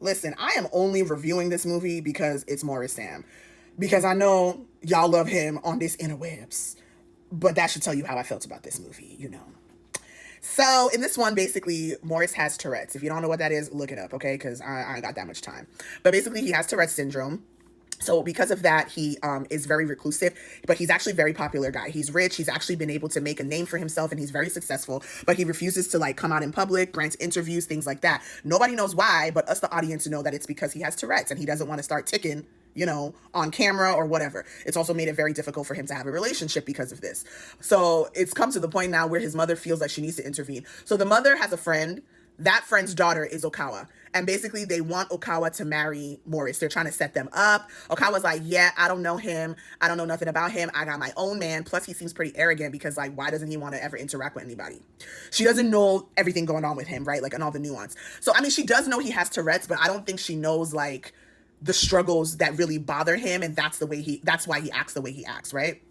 Listen, I am only reviewing this movie because it's Morris Sam. Because I know y'all love him on this interwebs. But that should tell you how I felt about this movie, you know. So in this one, basically, Morris has Tourette's. If you don't know what that is, look it up, okay? Because I ain't got that much time. But basically, he has Tourette's syndrome. So because of that, he is very reclusive, but he's actually a very popular guy. He's rich. He's actually been able to make a name for himself, and he's very successful. But he refuses to like come out in public, grant interviews, things like that. Nobody knows why, but us, the audience, know that it's because he has Tourette's and he doesn't want to start ticking, on camera or whatever. It's also made it very difficult for him to have a relationship because of this. So it's come to the point now where his mother feels like she needs to intervene. So the mother has a friend. That friend's daughter is Okawa. And basically, they want Okawa to marry Morris. They're trying to set them up. Okawa's like, yeah, I don't know him. I don't know nothing about him. I got my own man. Plus, he seems pretty arrogant because, like, why doesn't he want to ever interact with anybody? She doesn't know everything going on with him, right? Like, and all the nuance. So, I mean, she does know he has Tourette's, but I don't think she knows, like, the struggles that really bother him. And that's why he acts the way he acts, right?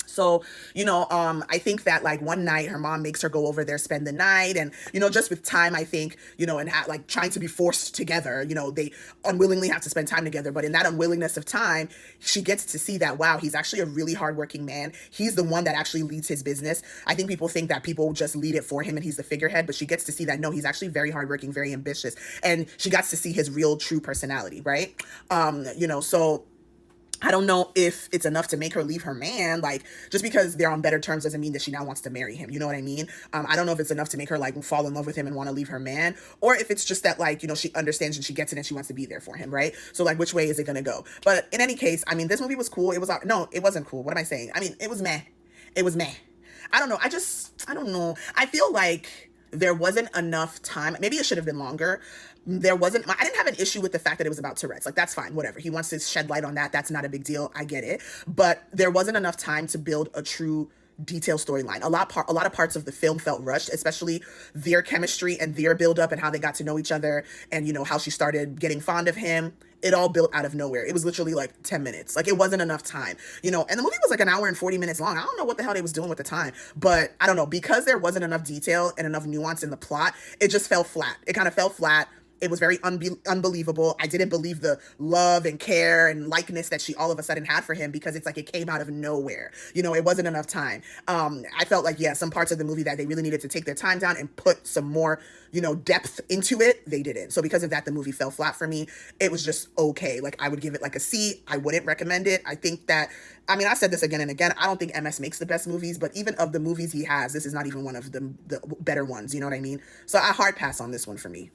So, I think that like one night her mom makes her go over there, spend the night. And, just with time, I think, and like trying to be forced together, they unwillingly have to spend time together. But in that unwillingness of time, she gets to see that, wow, he's actually a really hardworking man. He's the one that actually leads his business. I think people think that people just lead it for him and he's the figurehead, but she gets to see that, no, he's actually very hardworking, very ambitious. And she gets to see his real, true personality, right? So I don't know if it's enough to make her leave her man. Like, just because they're on better terms doesn't mean that she now wants to marry him. You know what I mean? I don't know if it's enough to make her, like, fall in love with him and want to leave her man. Or if it's just that, like, she understands and she gets it and she wants to be there for him, right? So, like, which way is it going to go? But in any case, I mean, this movie was cool. No, it wasn't cool. What am I saying? I mean, it was meh. It was meh. I don't know. I don't know. I feel like there wasn't enough time. Maybe it should have been longer. I didn't have an issue with the fact that it was about Tourette's. Like, that's fine, whatever. He wants to shed light on that. That's not a big deal. I get it. But there wasn't enough time to build a true detailed storyline. A lot of parts of the film felt rushed, especially their chemistry and their build up and how they got to know each other and, how she started getting fond of him. It all built out of nowhere. It was literally like 10 minutes. Like, it wasn't enough time, and the movie was like an hour and 40 minutes long. I don't know what the hell they was doing with the time, but I don't know, because there wasn't enough detail and enough nuance in the plot, it just fell flat. It kind of fell flat. It was very unbelievable. I didn't believe the love and care and likeness that she all of a sudden had for him, because it's like it came out of nowhere. It wasn't enough time. I felt like, yeah, some parts of the movie that they really needed to take their time down and put some more, depth into it, they didn't. So because of that, the movie fell flat for me. It was just okay. Like, I would give it like a C. I wouldn't recommend it. I think that, I mean, I said this again and again, I don't think MS makes the best movies, but even of the movies he has, this is not even one of the better ones. You know what I mean? So a hard pass on this one for me.